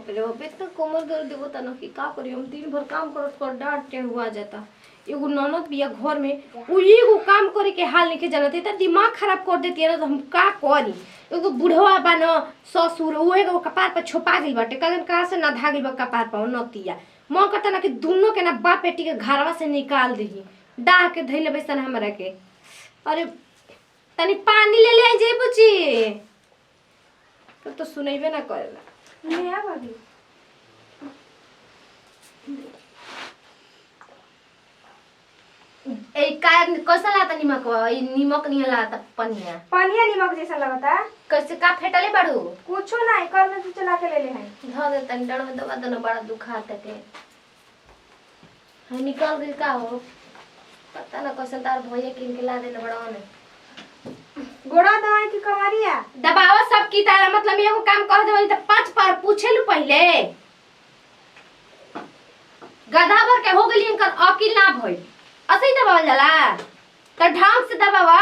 बाप रे बाप इतना कमर दर्द होता ना कि का करी हम दिन भर काम करत कर डांट टेढ़ हुआ जाता। एगो ननद बिया घर में उ एगो काम करे के हाल नहीं के जानत त दिमाग खराब कर देती है ना तो हम का करी। एगो बुढ़वा बा न ससुर उ एगो कपार पर छोपा गइल बाटे कदन कहां से ना धागिल बा कपार पर नतिया मन करता ना कि दोनों के ना बाप बेटी के घरवा से निकाल देही डाह के धइले बैसन हमरा के। अरे तनी पानी ले ले जे बुची तो सुनैबे ना करेला ले आ भाभी। ए का कैसा लागता निमक ई निमक नहीं लागता पनिया पनिया निमक जैसा लगता। कैसे का फेटले बाड़ू कुछो नहीं कर में चला के ले ले है धो दे तनी डर में दबा देना बड़ा दुखाता के है निकल गई का हो पता ना कैसे तार भैया किन के ला देले बड़ा ने गोड़ा दवाई की कमरिया दबावा सब की तारा मतलब एगो काम कह देवली त पांच बार पूछेलु पहले गधा भर के हो गेली इनकर अकिल ना भई असही दबावल जाला त ढंग से दबावा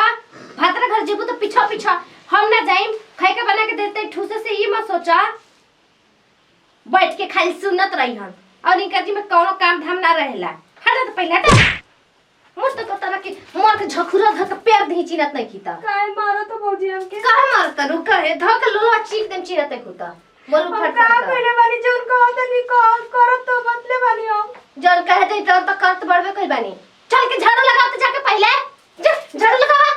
भातरा घर जेबू तो पीछा पीछा हम ना जाइम खाए के बना के देते ठूसे से ये मत सोचा बैठ के खाली सुनत रही हम और इनका जी में कोनो काम धाम ना रहेला हटा तो पहले हटा मुझ तो पता ना कि मोर के झखुरा धक पैर दी चिनत नहीं कीता काहे मारो तो भौजी हमके काहे मारता रू काहे धक लोला चीक देम चिनत नहीं होता बोलू फट का कइले बानी जौन कहत नहीं करत तो बदले बानी हम जल कह दे तो करत बढ़बे कइल बानी चल के झाड़ू लगाओ तो जाके पहले जा झाड़ू लगावा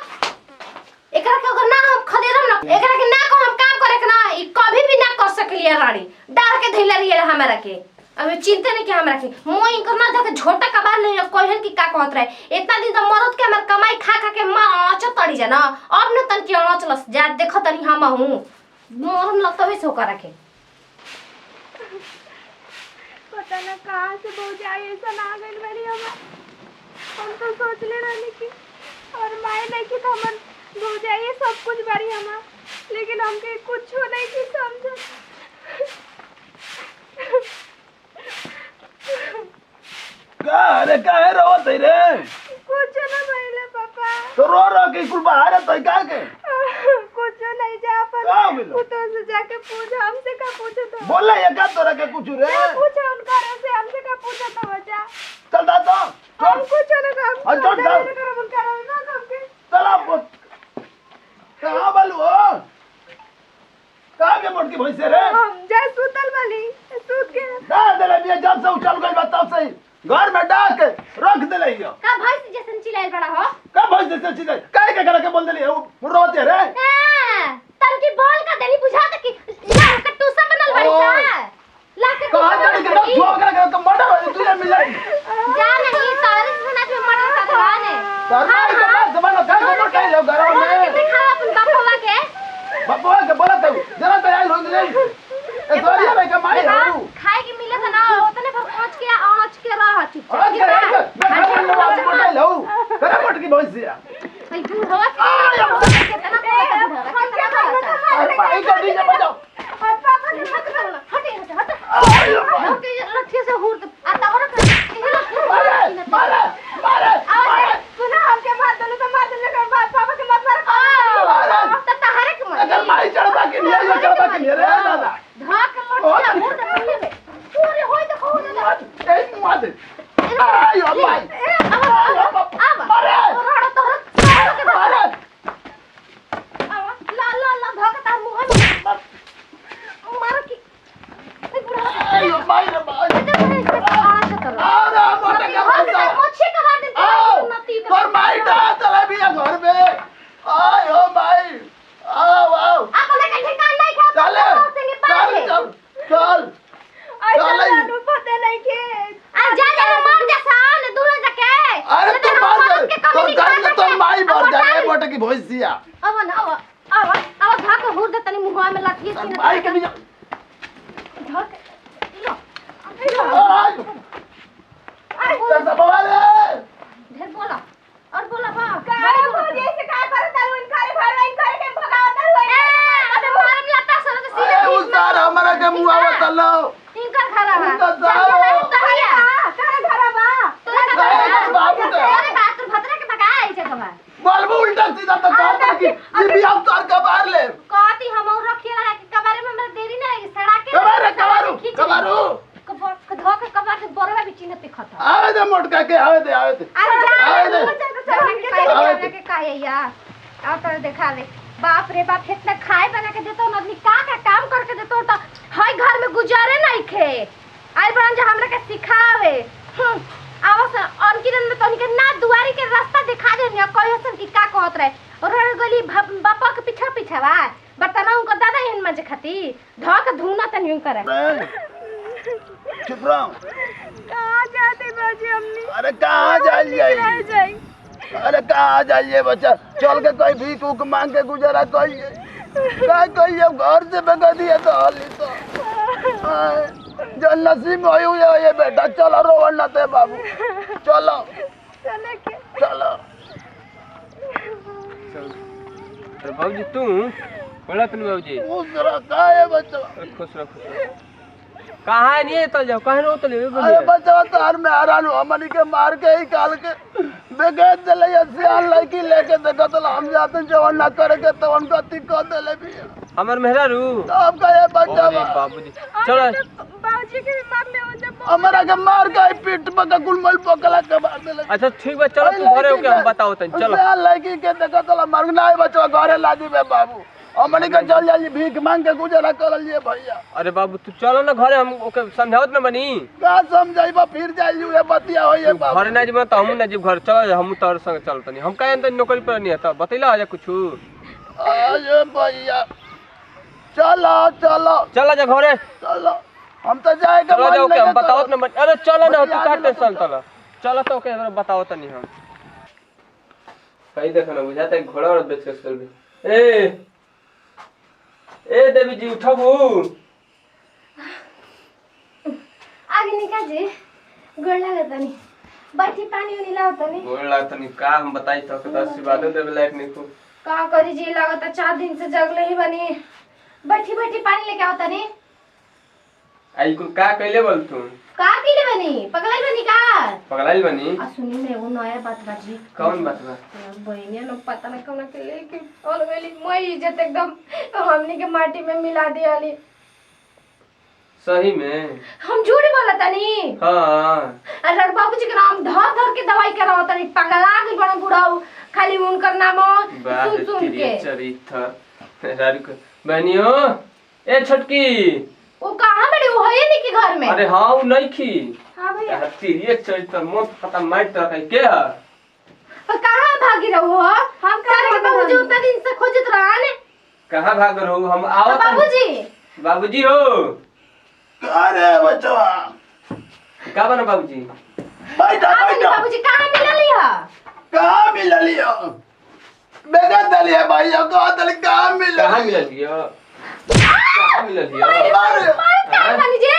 एकरा के अगर ना हम खदेरम ना एकरा के ना को हम काम करे के ना ई कभी भी ना कर सकलिए रानी डाल के धइला रिए हमरा के अब चिंता नहीं कि हमरा के मोई करना था के झोटा कबार ले कहन की का कहत रहे इतना दिन तो मरद के हमर कमाई खा खा के माच तड़ी जाना अब न तन के चलस जा देखो तनी हम हूं मोरम लगतवे से होकर रखे पता ना कहां से भौजी आई ऐसा ना गइल बानी हम तो सोच ले रहनी कि और माय नहीं कि हमन भौजी आई सब कुछ बारी हम लेकिन हमके कुछ नहीं की समझ का अरे काहे रोवत है रे कुछ ना भइले पापा तो रो के कुल बाहर तो का के कुछ नहीं जा पर का मिलो पुतो से जाके पूछ हमसे का पूछो तो बोला ये का तोरा के कुछ रे पूछो उनका से हमसे का पूछो तो बच्चा चल दा तो हम कुछ ना काम हां चल चल कर उनका ना हमके चला पुत कहां बालू हो कहां के मोट की भैंसे रे हम जा सुतल वाली सूत के दा दे ले बिया जब से उछल गई बात तब से घर में डाक रख दे लियो का भैंस जैसन चिल्लाइल बड़ा हो का भैंस जैसे चीज काहे के करा के बोल देली रोते रे तन की बोल का देली बुझा के ला के टूसा बनल बड़ी का ला के कहां जाने के जो करा के मर्डर हो तुझे मिल जाए जा नहीं तारीख बना के मर्डर का दवाने करना ही के बाद जमाना का को कह लो घर में दिखा अपन बापवा के बापवा के बोला तो जरा तो आई रोज ले ए सोरिया भाई का माई हो खाए के मिले त ना ओतने पर पहुंच के आँच के रह चुप आज के मैं खाने में बात बोल लो करे मट की भैंसिया भाई दूर हो कितना अरे भाई को डीजे बजाओ पापा हटे हटे लठिया से हुर आता और मारे मारे मारे सुना हमके मार दले तो मार दले कर पापा के मत मार त तहरे के मत अगर माई चढ़वा के लिए ये चढ़वा के लिए रे दादा धाक लठिया हुर त पहले में पूरे होई त खो दे एक मार आयो माई अब मारे रोड़ा तो मारे ला ला ला धाक त मुंह में मार की आयो माई रे माई अरे मोटे का भैंसा मोछे कहा दे नती पर माई डा चला भी घर में आयो माई आओ आओ आपने कहीं ठिकाना नहीं खा चले चल चल ऐसा ना पता नहीं के जा जा मार जा साल दूर जाके अरे तू मार तो जान तो माई मर जाए मोटे की भैंसिया अब ना अब धाक हुर दे तनी मुंह में लाठी छीन माई के भी धक लो अरे सब वाले ढेर बोला और बोला बा काय भौजी ऐसे काय करत है उनका घर इन करे के भगावत है अबे मारम लाता सर के सीधे ए उसार हमरा के मुंह आवत लो इनका खरा बा उनका जाओ करे घर बा तोरा बाबू के अरे बात भतरा के भगा आई छै कबा बोलबो उल्टा सीधा तो कहता कि ये भी हम तो कबार ले कहती हम और रखिए लगा के कबारे में हमरा देरी ना लगी सड़ा के कबारे कबारू खींच कबारू कबर के धो के कबर के बरवा भी चिन्ह पे खता आवे दे मोटका के आवे दे अरे आवे दे जा के काहे या आ तर देखा ले बाप रे बाप इतना खाए बना के देतो न आदमी का काम करके देतो त हाय घर में गुजारे नहीं खे आई बरन जो हमरा के सिखावे आवस अनकिरन में तनिक ना दुआरी के रास्ता दिखा दे न कोई हसन की का कहत रहे और गली बापा के पीछा पीछा बा बर्तन उनको दादा इन मजे खाती धो के धुना तनी करे चुप रहो कहाँ जाते बाजी हमनी अरे कहाँ जाइए अरे कहाँ जाइए बच्चा चल के कोई भीख उक मांग के गुजारा कहिए क्या कहिए घर से भगा दिया तो हाली तो जो नसीब हुई हुई है ये बेटा चलो रोवन ना ते बाबू चलो चले के चलो तो बाबूजी तू बड़ा तुम बाबूजी खुश रह का है बच्चा खुश रहो कहाँ नहीं है तो जाओ कहाँ रो तो ले अरे बच्चा तो हर में हैरान हुआ मनी के मार के ही काल के बेगैर चले सियान लड़की लेके देखा तो हम जाते जवान ना करेंगे तो उनका तिक्का दे ले भी हमार मेहरारू तो आपका ये बच्चा अरे बाबूजी चलो बाजी के भी मार ले हो जब हमारा के मार के पीठ पर गुलमल पकड़ा के मार दे ले अच्छा ठीक बा चलो तू घरे होके हम बताओ तनी चलो सियान लड़की के देखा तो मरना है बच्चा घरे लादी बे बाबू हमनी के चल जाइए भीख मांग के गुजारा कर लिए भैया अरे बाबू तू चलो ना घरे हम ओके समझावत ना बनी का समझाइबा फिर जाइए ये बतिया होइए बाबू घरे ना जीवन तो हम ना जीव घर चलो हम तोर संग चल तनी हम काहे त नौकरी पर नहीं है तो बतैला आजा कुछ अरे भैया चलो चलो चला जा घरे चलो हम तो जाएगा चलो जाओ के हम बताओ ना अरे चलो ना तू का टेंशन चलो चलो तो के बताओ तनी हम कहीं देखो ना बुझाता है घोड़ा और बेच के चल भी ए देवी जी उठबू आगे निकाल जी गोड़ लागत तनी बैठी पानी उनी लाओ तनी गोड़ लागत तनी का हम बताई तो के आशीर्वाद देवे लायक नहीं को का करी जी लागत 4 दिन से जगले ही बनी बैठी बैठी पानी लेके आओ तनी आई कुल का कहले बोल तू का केले बनी पगलाई बनी का पगलाइल बनी आ सुनी में एगो नया बात बाजी कौन बात बा बहनिया न पता न कौन के लेके और वेली मैं इज्जत एकदम हमनी के माटी में मिला दियाली सही में हम झूठ बोला तनी हां अरे बाबूजी के नाम धर धर के दवाई कराओ तनी पगला गई बड़ा बुढ़ाऊ खाली उनकर नाम सुन सुन के चरित्र रारू बहनियो ए छोटकी वो कहां बड़ी वो है नहीं के घर में अरे हां नहीं खी हां भैया तेरी चरित्र मोत पता मार तरह का के है और कहां भागी रहो हम करे के बाबूजी उतना दिन से खोजत रहा ने कहां भाग रहो हम आओ बाबूजी हो अरे बच्चा का बना बाबूजी बैठा बैठा बाबूजी कहां मिलली है कहाँ मिल लियो बेगा दलिया भैया को दल कहाँ मिल कहां मिल लियो कहां मिल लियो मार पानी जे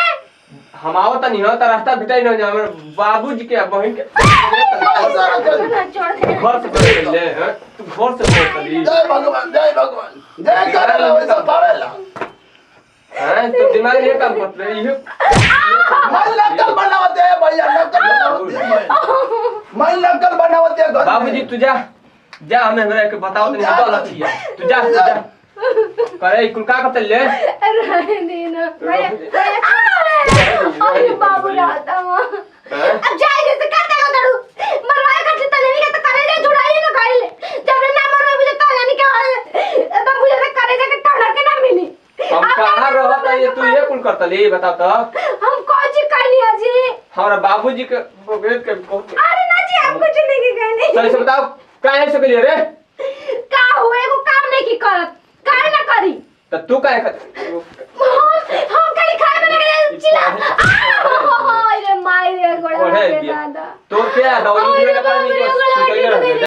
हम आओ त नहीं हो त रास्ता बिटाई न जा हमर बाबूजी के बहन के छोड़ दे घर से बोल ले हैं तू घर से बोल तली जय भगवान जय करेला वैसा पावेला हैं तू दिमाग ये काम करत रही है मैं नकल बनावते है भैया नकल बनावते मैं नकल बनावते है घर बाबूजी तू जा जा हमें हमरा के बताओ तनी हटल लखिया तू जा करे कुल का करते ले रहने देना भैया अरे बाबू रहता हूं अब जाए जैसे करते हो दड़ू मरवाए का चित्त नहीं तो करे रे जुड़ाई ना गाइल जब ना मरवा मुझे तो यानी के तब मुझे से करे जाके टहर के ना मिली हम कहां रहत है ये तू ये कुल करत ले बता तो हम कौन जी कहनी है जी हमरा बाबूजी के बोगेत के अरे ना जी आप कुछ नहीं की कहनी चल से बताओ काहे से के रे का हुए वो काम नहीं की करत काहे ना करी त तू काहे कर हम खाली खाए बना के चिल्ला अरे माय रे गोड़ा के दादा तो क्या दवाई अरे के बाप रे, पानी को